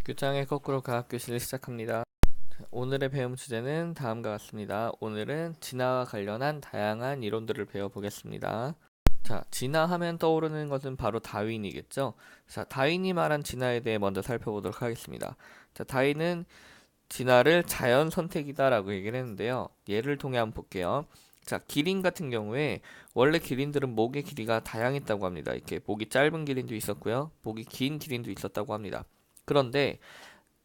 교장의 거꾸로 과학교실을 시작합니다. 오늘의 배움 주제는 다음과 같습니다. 오늘은 진화와 관련한 다양한 이론들을 배워보겠습니다. 자, 진화하면 떠오르는 것은 바로 다윈이겠죠. 자, 다윈이 말한 진화에 대해 먼저 살펴보도록 하겠습니다. 자, 다윈은 진화를 자연 선택이다라고 얘기를 했는데요. 예를 통해 한번 볼게요. 자, 기린 같은 경우에 원래 기린들은 목의 길이가 다양했다고 합니다. 이렇게 목이 짧은 기린도 있었고요. 목이 긴 기린도 있었다고 합니다. 그런데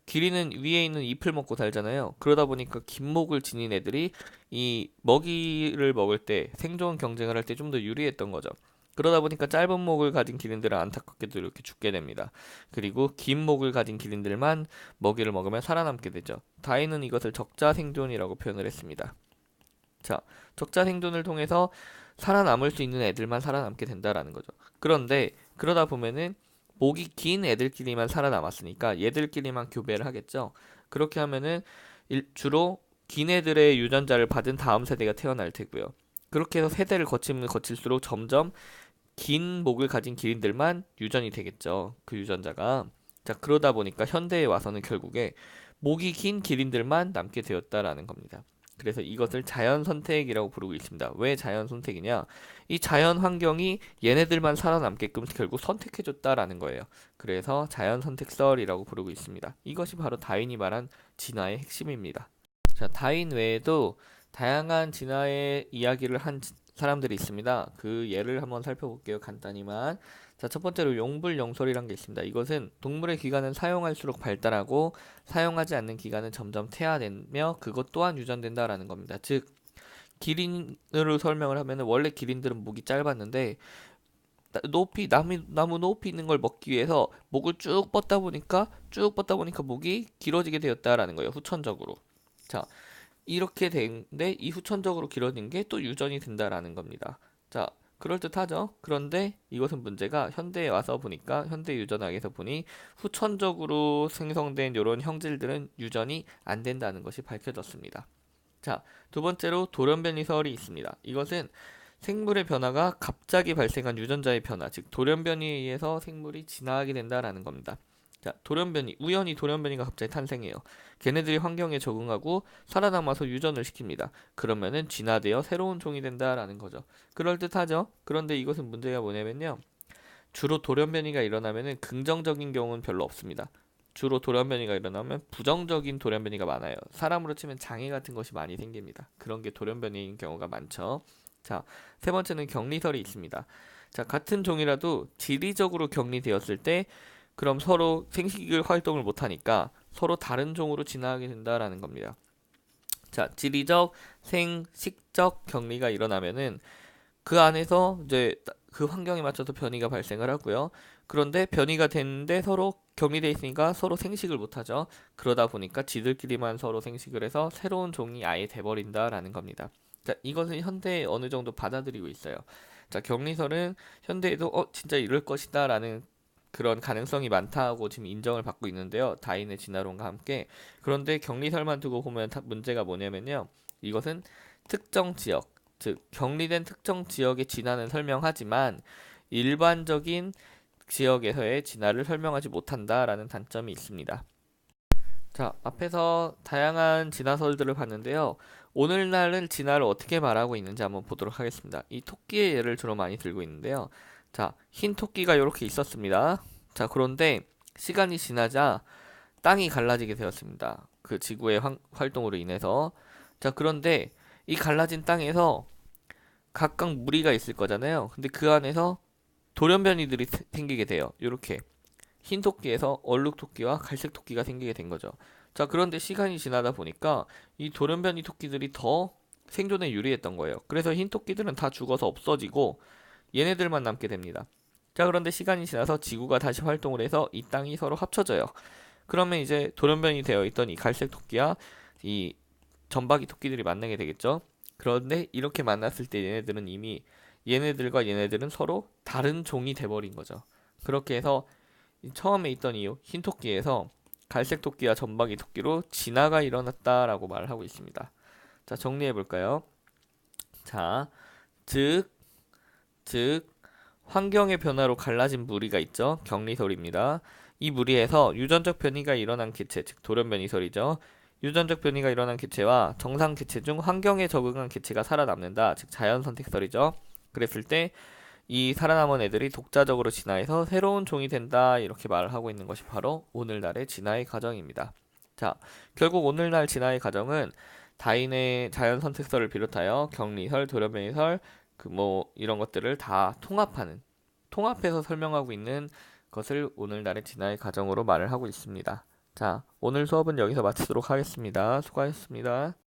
기린은 위에 있는 잎을 먹고 살잖아요. 그러다 보니까 긴 목을 지닌 애들이 이 먹이를 먹을 때 생존 경쟁을 할 때 좀 더 유리했던 거죠. 그러다 보니까 짧은 목을 가진 기린들은 안타깝게도 이렇게 죽게 됩니다. 그리고 긴 목을 가진 기린들만 먹이를 먹으면 살아남게 되죠. 다윈은 이것을 적자 생존이라고 표현을 했습니다. 자, 적자 생존을 통해서 살아남을 수 있는 애들만 살아남게 된다라는 거죠. 그런데 그러다 보면은 목이 긴 애들끼리만 살아남았으니까 얘들끼리만 교배를 하겠죠. 그렇게 하면은 주로 긴 애들의 유전자를 받은 다음 세대가 태어날 테고요. 그렇게 해서 세대를 거치면 거칠수록 점점 긴 목을 가진 기린들만 유전이 되겠죠. 그 유전자가. 자, 그러다 보니까 현대에 와서는 결국에 목이 긴 기린들만 남게 되었다라는 겁니다. 그래서 이것을 자연 선택이라고 부르고 있습니다. 왜 자연 선택이냐? 이 자연 환경이 얘네들만 살아남게끔 결국 선택해줬다라는 거예요. 그래서 자연 선택설이라고 부르고 있습니다. 이것이 바로 다윈이 말한 진화의 핵심입니다. 자, 다윈 외에도 다양한 진화의 이야기를 한 사람들이 있습니다. 그 예를 한번 살펴볼게요. 간단히만. 자, 첫 번째로 용불용설이란 게 있습니다. 이것은 동물의 기관은 사용할수록 발달하고 사용하지 않는 기관은 점점 퇴화되며 그것 또한 유전된다라는 겁니다. 즉, 기린으로 설명을 하면 원래 기린들은 목이 짧았는데 나무 높이 있는 걸 먹기 위해서 목을 쭉 뻗다 보니까 목이 길어지게 되었다라는 거예요. 후천적으로. 자, 이렇게 된데 이 후천적으로 길어진 게 또 유전이 된다라는 겁니다. 자, 그럴듯하죠? 그런데 이것은 문제가 현대에 와서 보니까 현대 유전학에서 보니 후천적으로 생성된 이런 형질들은 유전이 안 된다는 것이 밝혀졌습니다. 자, 두 번째로 돌연변이설이 있습니다. 이것은 생물의 변화가 갑자기 발생한 유전자의 변화, 즉 돌연변이에 의해서 생물이 진화하게 된다라는 겁니다. 자, 우연히 돌연변이가 갑자기 탄생해요. 걔네들이 환경에 적응하고 살아남아서 유전을 시킵니다. 그러면은 진화되어 새로운 종이 된다라는 거죠. 그럴듯하죠? 그런데 이것은 문제가 뭐냐면요. 주로 돌연변이가 일어나면은 긍정적인 경우는 별로 없습니다. 주로 돌연변이가 일어나면 부정적인 돌연변이가 많아요. 사람으로 치면 장애 같은 것이 많이 생깁니다. 그런 게 돌연변이인 경우가 많죠. 자, 세 번째는 격리설이 있습니다. 자, 같은 종이라도 지리적으로 격리되었을 때 그럼 서로 생식을 활동을 못하니까 서로 다른 종으로 진화하게 된다라는 겁니다. 자, 지리적, 생식적 격리가 일어나면은 그 안에서 이제 그 환경에 맞춰서 변이가 발생을 하고요. 그런데 변이가 됐는데 서로 격리돼 있으니까 서로 생식을 못하죠. 그러다 보니까 지들끼리만 서로 생식을 해서 새로운 종이 아예 돼버린다라는 겁니다. 자, 이것은 현대에 어느 정도 받아들이고 있어요. 자, 격리설은 현대에도 진짜 이럴 것이다라는 그런 가능성이 많다고 지금 인정을 받고 있는데요. 다윈의 진화론과 함께. 그런데 격리설만 두고 보면 문제가 뭐냐면요. 이것은 특정 지역, 즉 격리된 특정 지역의 진화는 설명하지만 일반적인 지역에서의 진화를 설명하지 못한다라는 단점이 있습니다. 자, 앞에서 다양한 진화설들을 봤는데요. 오늘날은 진화를 어떻게 말하고 있는지 한번 보도록 하겠습니다. 이 토끼의 예를 주로 많이 들고 있는데요. 자, 흰 토끼가 이렇게 있었습니다. 자, 그런데 시간이 지나자 땅이 갈라지게 되었습니다. 그 지구의 활동으로 인해서. 자, 그런데 이 갈라진 땅에서 각각 무리가 있을 거잖아요. 근데 그 안에서 돌연변이들이 생기게 돼요. 이렇게 흰 토끼에서 얼룩 토끼와 갈색 토끼가 생기게 된 거죠. 자, 그런데 시간이 지나다 보니까 이 돌연변이 토끼들이 더 생존에 유리했던 거예요. 그래서 흰 토끼들은 다 죽어서 없어지고 얘네들만 남게 됩니다. 자, 그런데 시간이 지나서 지구가 다시 활동을 해서 이 땅이 서로 합쳐져요. 그러면 이제 돌연변이 되어 있던 이 갈색 토끼와 이 점박이 토끼들이 만나게 되겠죠. 그런데 이렇게 만났을 때 얘네들과 얘네들은 서로 다른 종이 돼버린 거죠. 그렇게 해서 처음에 있던 이 흰 토끼에서 갈색 토끼와 점박이 토끼로 진화가 일어났다라고 말을 하고 있습니다. 자, 정리해 볼까요? 자, 즉, 즉, 환경의 변화로 갈라진 무리가 있죠. 격리설입니다. 이 무리에서 유전적 변이가 일어난 개체, 즉 돌연변이설이죠. 유전적 변이가 일어난 개체와 정상 개체 중 환경에 적응한 개체가 살아남는다, 즉 자연 선택설이죠. 그랬을 때 이 살아남은 애들이 독자적으로 진화해서 새로운 종이 된다, 이렇게 말을 하고 있는 것이 바로 오늘날의 진화의 과정입니다. 자, 결국 오늘날 진화의 과정은 다인의 자연 선택설을 비롯하여 격리설, 돌연변이설, 이런 것들을 다 통합해서 설명하고 있는 것을 오늘날의 진화의 과정으로 말을 하고 있습니다. 자, 오늘 수업은 여기서 마치도록 하겠습니다. 수고하셨습니다.